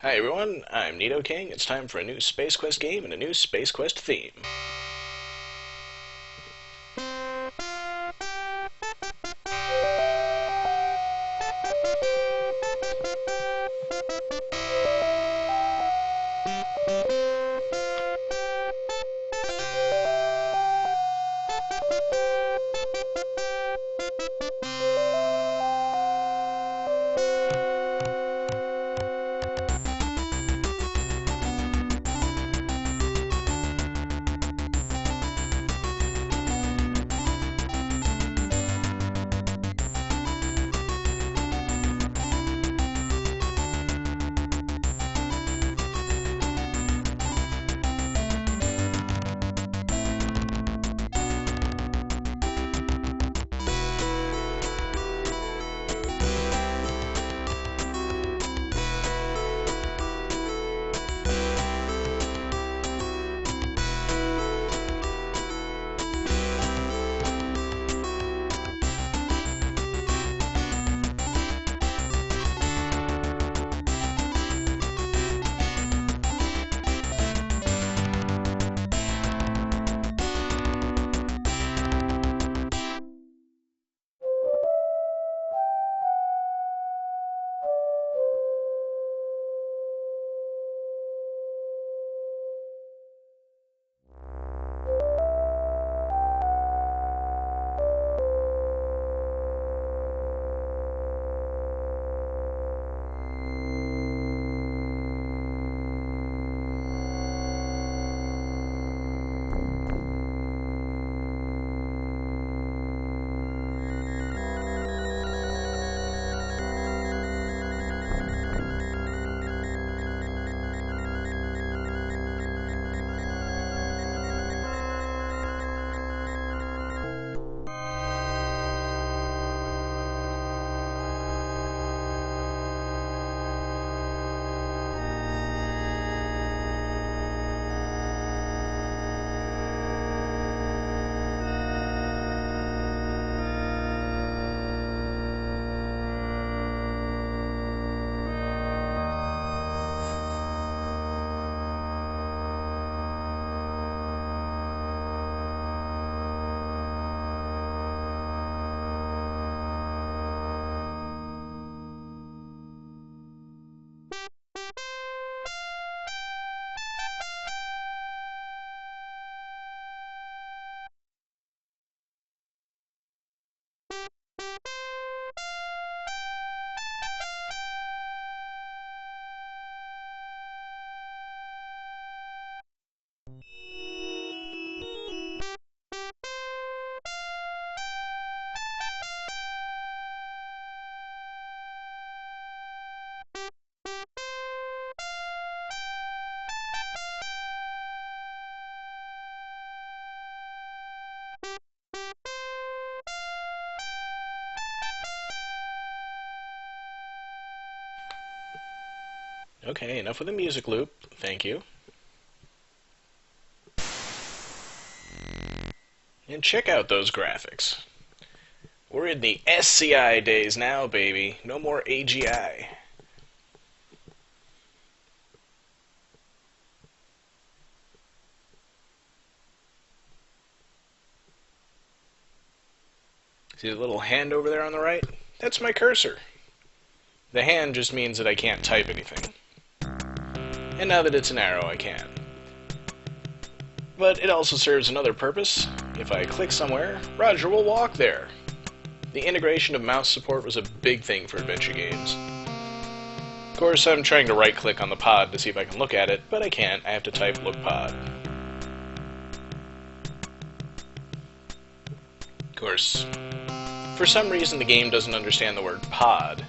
Hi everyone, I'm Nito King. It's time for a new Space Quest game and a new Space Quest theme. Okay, enough with the music loop. Thank you. And check out those graphics. We're in the SCI days now, baby. No more AGI. See the little hand over there on the right? That's my cursor. The hand just means that I can't type anything. And now that it's an arrow, I can. But it also serves another purpose. If I click somewhere, Roger will walk there. The integration of mouse support was a big thing for adventure games. Of course, I'm trying to right-click on the pod to see if I can look at it, but I can't. I have to type look pod. Of course, for some reason the game doesn't understand the word pod.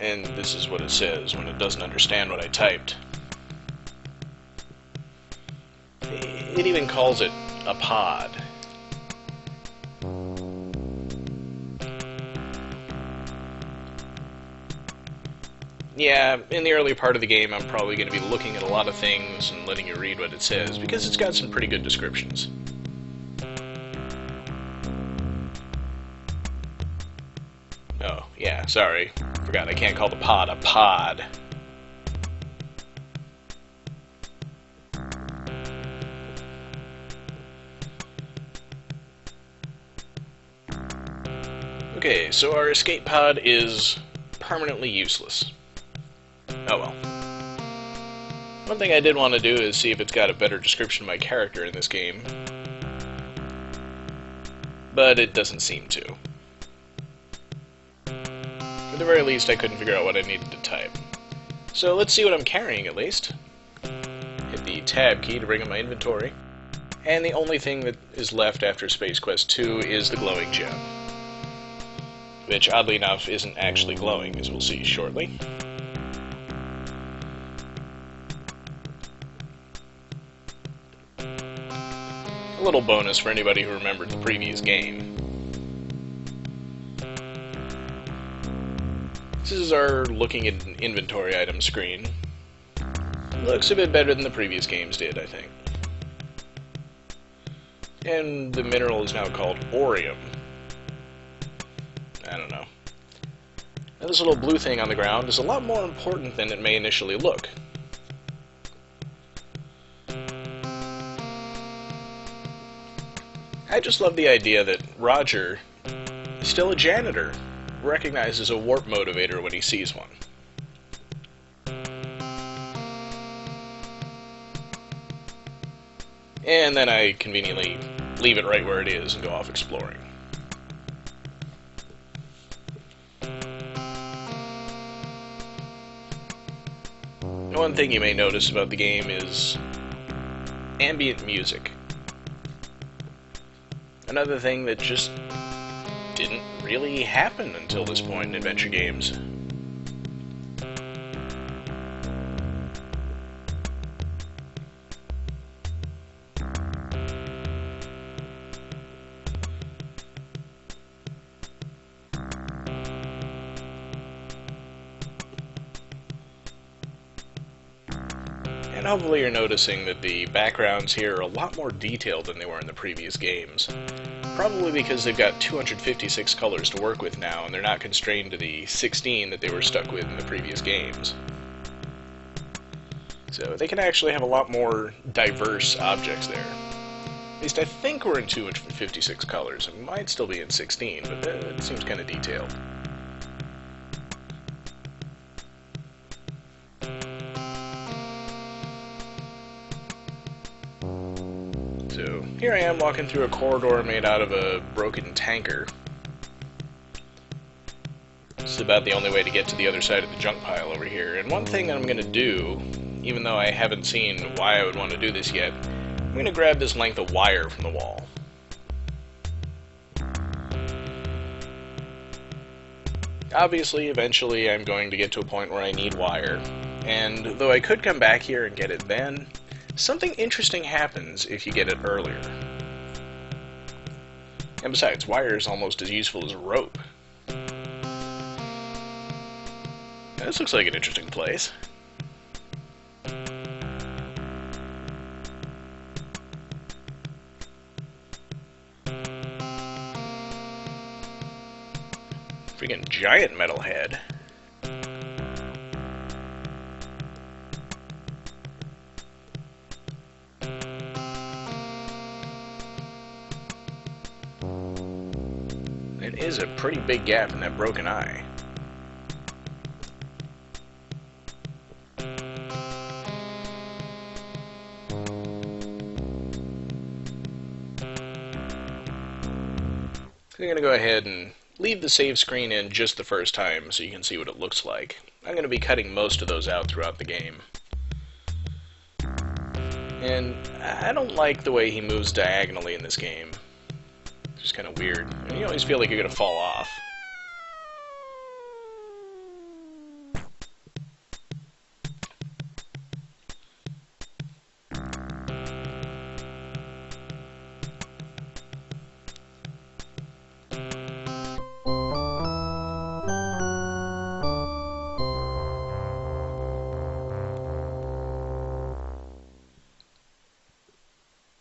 And this is what it says when it doesn't understand what I typed. It even calls it a pod. Yeah, in the early part of the game I'm probably going to be looking at a lot of things and letting you read what it says, because it's got some pretty good descriptions. Oh, yeah, sorry. Forgot I can't call the pod a pod. Okay, so our escape pod is permanently useless. Oh well. One thing I did want to do is see if it's got a better description of my character in this game. But it doesn't seem to. At the very least, I couldn't figure out what I needed to type. So let's see what I'm carrying at least. Hit the tab key to bring up my inventory. And the only thing that is left after Space Quest 2 is the glowing gem. Which, oddly enough, isn't actually glowing, as we'll see shortly. A little bonus for anybody who remembered the previous game. This is our looking at an inventory item screen. Looks a bit better than the previous games did, I think. And the mineral is now called Orium. I don't know. Now this little blue thing on the ground is a lot more important than it may initially look. I just love the idea that Roger is still a janitor, recognizes a warp motivator when he sees one. And then I conveniently leave it right where it is and go off exploring. One thing you may notice about the game is ambient music. Another thing that just didn't really happen until this point in adventure games. And hopefully you're noticing that the backgrounds here are a lot more detailed than they were in the previous games. Probably because they've got 256 colors to work with now, and they're not constrained to the 16 that they were stuck with in the previous games. So they can actually have a lot more diverse objects there. At least I think we're in 256 colors. It might still be in 16, but it seems kind of detailed. So here I am walking through a corridor made out of a broken tanker. This is about the only way to get to the other side of the junk pile over here. And one thing that I'm going to do, even though I haven't seen why I would want to do this yet, I'm going to grab this length of wire from the wall. Obviously, eventually I'm going to get to a point where I need wire. And though I could come back here and get it then, something interesting happens if you get it earlier. And besides, wire is almost as useful as a rope. Now, this looks like an interesting place. Freaking giant metal head. It is a pretty big gap in that broken eye. So I'm going to go ahead and leave the save screen in just the first time so you can see what it looks like. I'm going to be cutting most of those out throughout the game. And I don't like the way he moves diagonally in this game. It's just kind of weird. You always feel like you're going to fall off.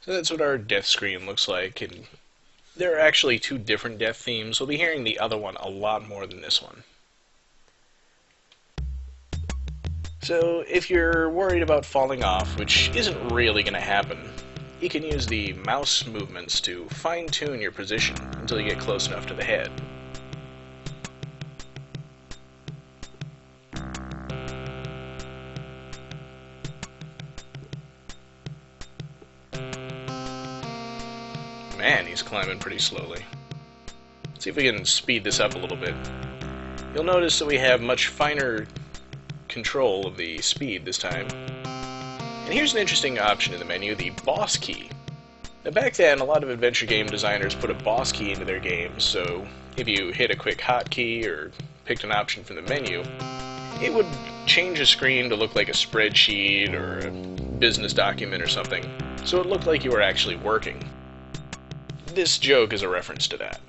So that's what our death screen looks like, and there are actually two different death themes. We'll be hearing the other one a lot more than this one. So if you're worried about falling off, which isn't really going to happen, you can use the mouse movements to fine-tune your position until you get close enough to the head. man, he's climbing pretty slowly. Let's see if we can speed this up a little bit. You'll notice that we have much finer control of the speed this time. And here's an interesting option in the menu, the boss key. Now back then, a lot of adventure game designers put a boss key into their games, so if you hit a quick hotkey or picked an option from the menu, it would change a screen to look like a spreadsheet or a business document or something, so it looked like you were actually working. This joke is a reference to that.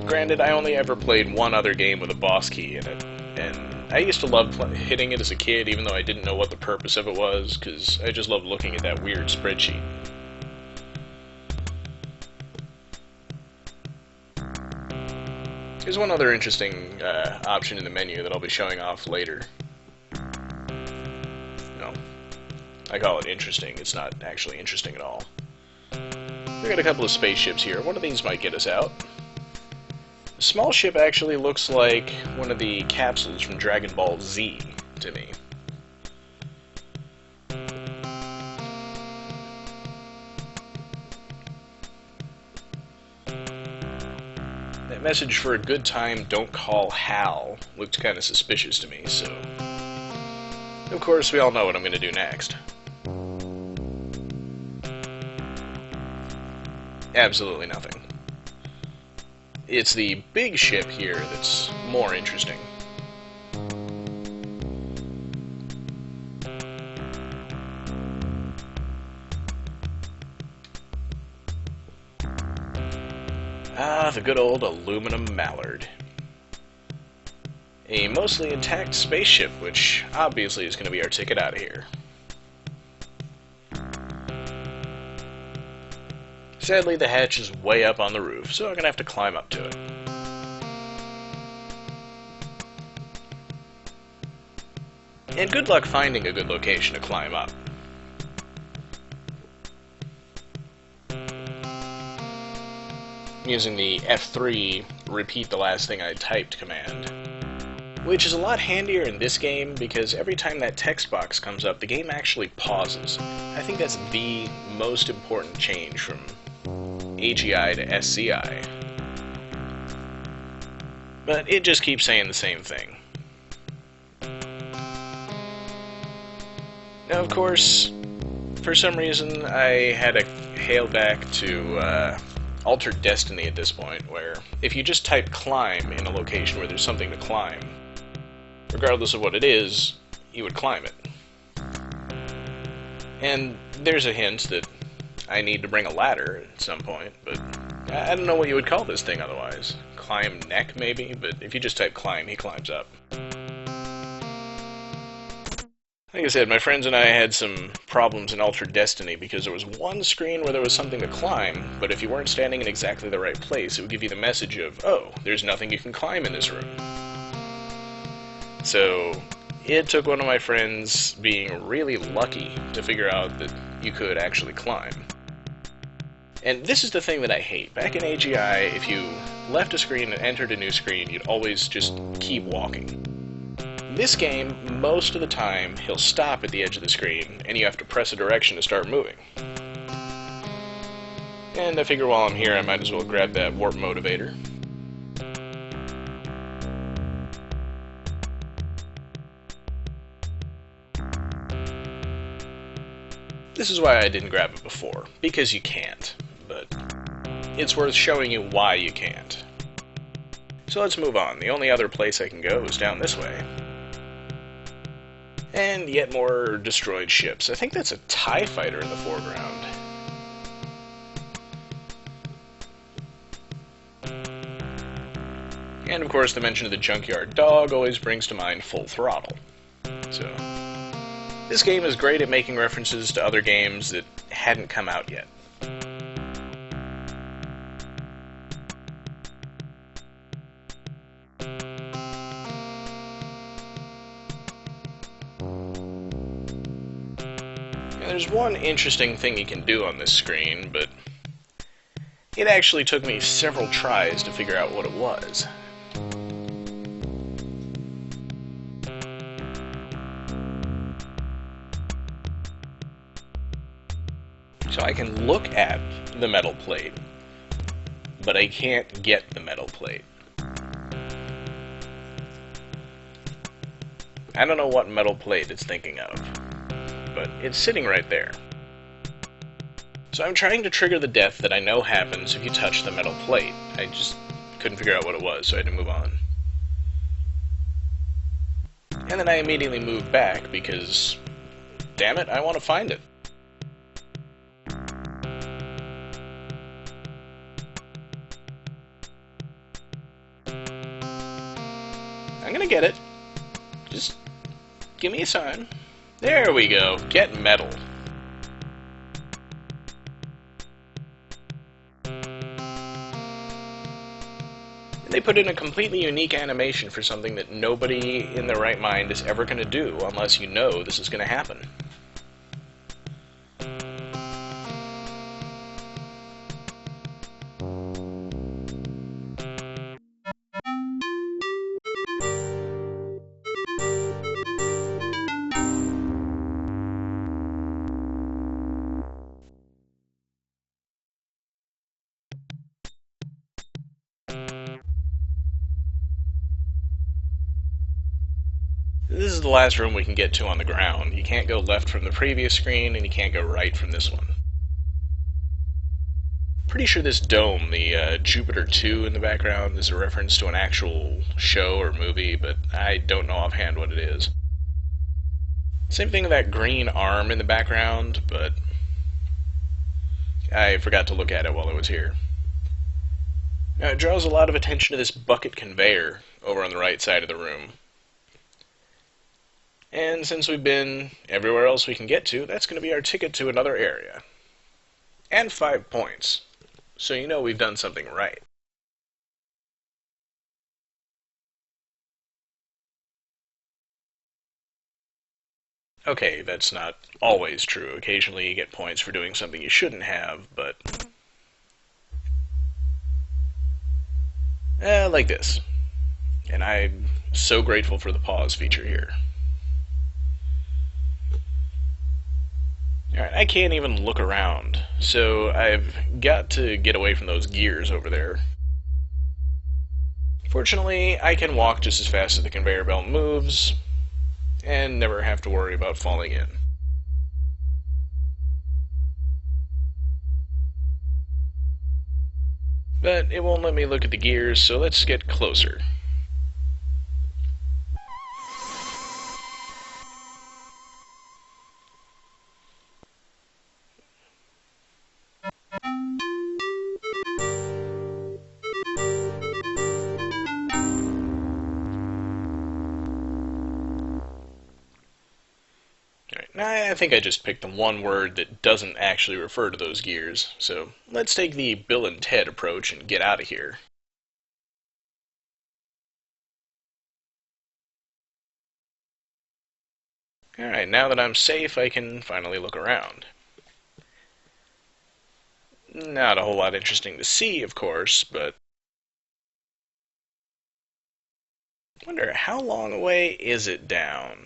Granted, I only ever played one other game with a boss key in it, and I used to love hitting it as a kid, even though I didn't know what the purpose of it was, because I just loved looking at that weird spreadsheet. There's one other interesting option in the menu that I'll be showing off later. No, I call it interesting. It's not actually interesting at all. We've got a couple of spaceships here. One of these might get us out. The small ship actually looks like one of the capsules from Dragon Ball Z to me. That message for a good time, don't call Hal, looked kind of suspicious to me, so... Of course, we all know what I'm going to do next. Absolutely nothing. It's the big ship here that's more interesting. Ah, the good old aluminum mallard. A mostly intact spaceship, which obviously is going to be our ticket out of here. Sadly, the hatch is way up on the roof, so I'm going to have to climb up to it. And good luck finding a good location to climb up. Using the F3 repeat the last thing I typed command. Which is a lot handier in this game, because every time that text box comes up, the game actually pauses. I think that's the most important change from AGI to SCI. But it just keeps saying the same thing. Now, of course, for some reason, I had to hail back to Altered Destiny at this point, where if you just type climb in a location where there's something to climb, regardless of what it is, you would climb it. And there's a hint that I need to bring a ladder at some point, but I don't know what you would call this thing otherwise. Climb neck, maybe? But if you just type climb, he climbs up. Like I said, my friends and I had some problems in Altered Destiny because there was one screen where there was something to climb, but if you weren't standing in exactly the right place, it would give you the message of, oh, there's nothing you can climb in this room. So it took one of my friends being really lucky to figure out that you could actually climb. And this is the thing that I hate. Back in AGI, if you left a screen and entered a new screen, you'd always just keep walking. This game, most of the time, he'll stop at the edge of the screen, and you have to press a direction to start moving. And I figure while I'm here, I might as well grab that warp motivator. This is why I didn't grab it before, because you can't, but it's worth showing you why you can't. So let's move on. The only other place I can go is down this way. And yet more destroyed ships. I think that's a TIE fighter in the foreground. And of course the mention of the junkyard dog always brings to mind Full Throttle. So, this game is great at making references to other games that hadn't come out yet. There's one interesting thing you can do on this screen, but it actually took me several tries to figure out what it was. So I can look at the metal plate, but I can't get the metal plate. I don't know what metal plate it's thinking of, but it's sitting right there. So I'm trying to trigger the death that I know happens if you touch the metal plate. I just couldn't figure out what it was, so I had to move on. And then I immediately moved back because, damn it, I want to find it. I'm gonna get it. Just give me a sign. There we go. Get metal. And they put in a completely unique animation for something that nobody in their right mind is ever going to do unless you know this is going to happen. This is the last room we can get to on the ground. You can't go left from the previous screen, and you can't go right from this one. Pretty sure this dome, the Jupiter 2 in the background, is a reference to an actual show or movie, but I don't know offhand what it is. Same thing with that green arm in the background, but I forgot to look at it while I was here. Now, it draws a lot of attention to this bucket conveyor over on the right side of the room. And since we've been everywhere else we can get to, that's going to be our ticket to another area. And 5 points. So you know we've done something right. Okay, that's not always true. Occasionally you get points for doing something you shouldn't have, but... like this. And I'm so grateful for the pause feature here. Alright, I can't even look around, so I've got to get away from those gears over there. Fortunately, I can walk just as fast as the conveyor belt moves, and never have to worry about falling in. But it won't let me look at the gears, so let's get closer. I think I just picked the one word that doesn't actually refer to those gears, so let's take the Bill and Ted approach and get out of here. Alright, now that I'm safe, I can finally look around. Not a whole lot interesting to see, of course, but... I wonder, how long away is it down?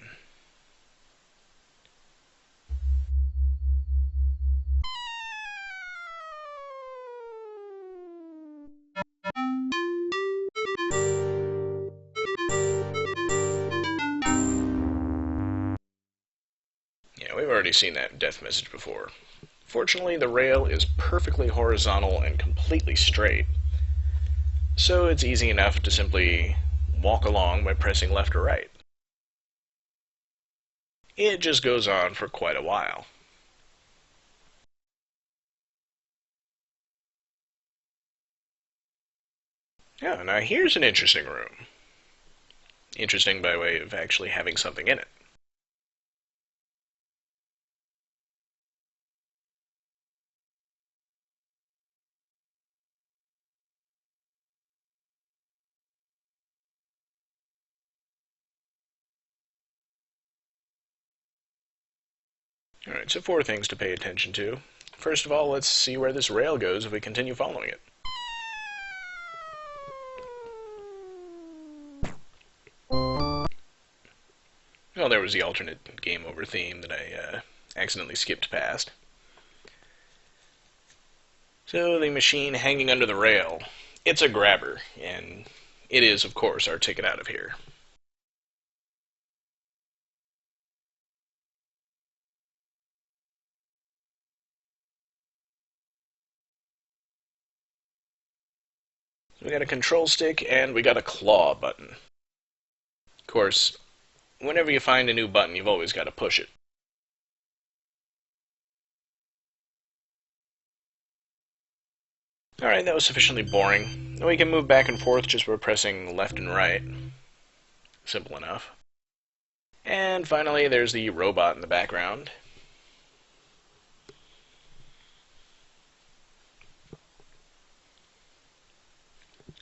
Yeah, we've already seen that death message before. Fortunately, the rail is perfectly horizontal and completely straight, so it's easy enough to simply walk along by pressing left or right. It just goes on for quite a while. Yeah, now here's an interesting room. Interesting by way of actually having something in it. Alright, so 4 things to pay attention to. First of all, let's see where this rail goes if we continue following it. Well, there was the alternate game over theme that I accidentally skipped past. So the machine hanging under the rail, it's a grabber, and it is, of course, our ticket out of here. So we got a control stick, and we got a claw button. Of course, whenever you find a new button, you've always got to push it. Alright, that was sufficiently boring. We can move back and forth just by pressing left and right. Simple enough. And finally, there's the robot in the background.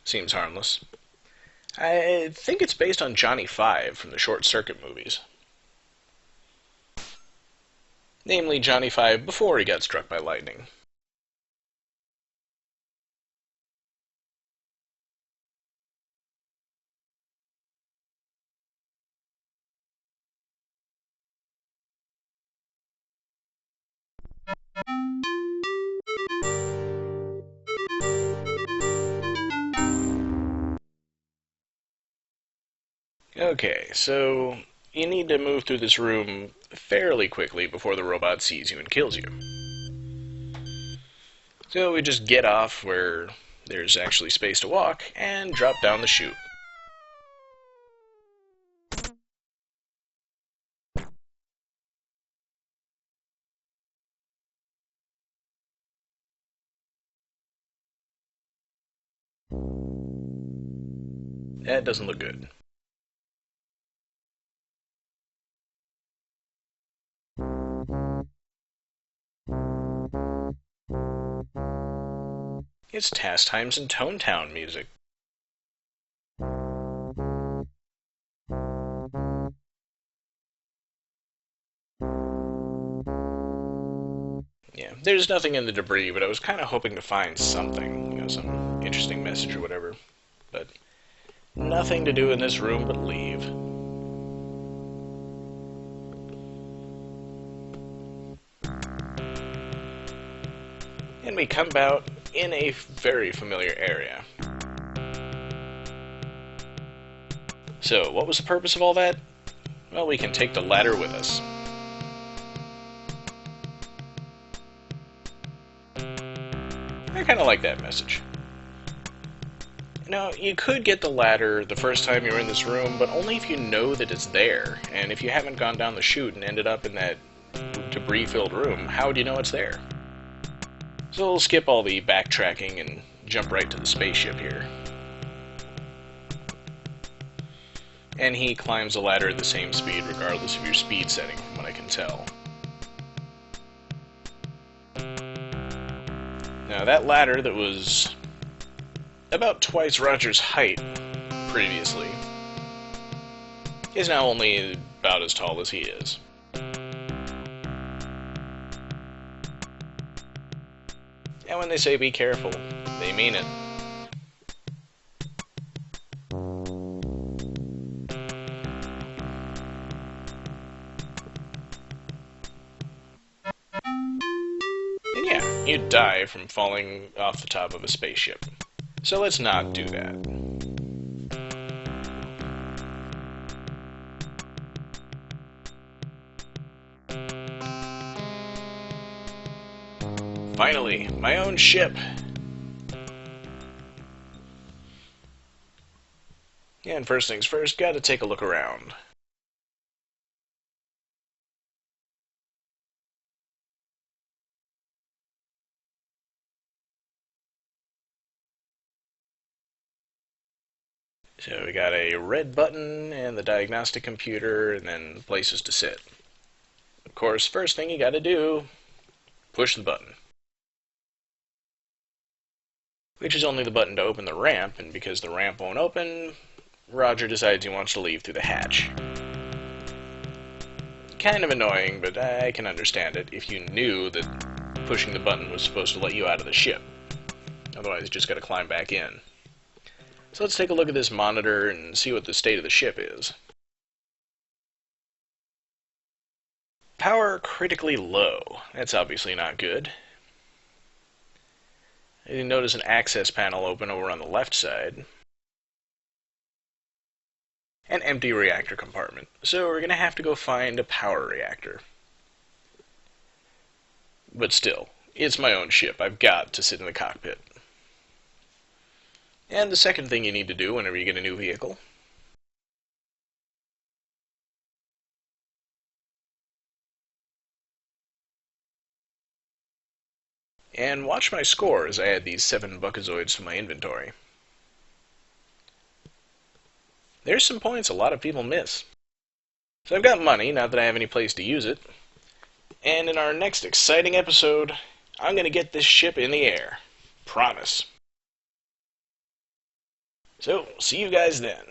Seems harmless. I think it's based on Johnny Five from the Short Circuit movies. Namely, Johnny Five before he got struck by lightning. Okay, so you need to move through this room fairly quickly before the robot sees you and kills you. So we just get off where there's actually space to walk and drop down the chute. That doesn't look good. It's Task Times and Tone Town music. Yeah, there's nothing in the debris, but I was kind of hoping to find something, some interesting message or whatever. But nothing to do in this room but leave. And we come out in a very familiar area. So, what was the purpose of all that? Well, we can take the ladder with us. I kind of like that message. Now, you could get the ladder the first time you're in this room, but only if you know that it's there. And if you haven't gone down the chute and ended up in that debris-filled room, how would you know it's there? So we'll skip all the backtracking and jump right to the spaceship here. And he climbs the ladder at the same speed regardless of your speed setting, from what I can tell. Now that ladder that was about twice Roger's height previously is now only about as tall as he is. And when they say be careful, they mean it. And yeah, you'd die from falling off the top of a spaceship. So let's not do that. Finally, my own ship! And first things first, gotta take a look around. So we got a red button and the diagnostic computer, and then places to sit. Of course, first thing you gotta do, push the button. Which is only the button to open the ramp, and because the ramp won't open, Roger decides he wants to leave through the hatch. Kind of annoying, but I can understand it if you knew that pushing the button was supposed to let you out of the ship. Otherwise, you just gotta climb back in. So let's take a look at this monitor and see what the state of the ship is. Power critically low. That's obviously not good. You notice an access panel open over on the left side. An empty reactor compartment. So we're going to have to go find a power reactor. But still, it's my own ship. I've got to sit in the cockpit. And the second thing you need to do whenever you get a new vehicle. And watch my score as I add these 7 Buckazoids to my inventory. There's some points a lot of people miss. So I've got money, not that I have any place to use it. And in our next exciting episode, I'm going to get this ship in the air. Promise. So, see you guys then.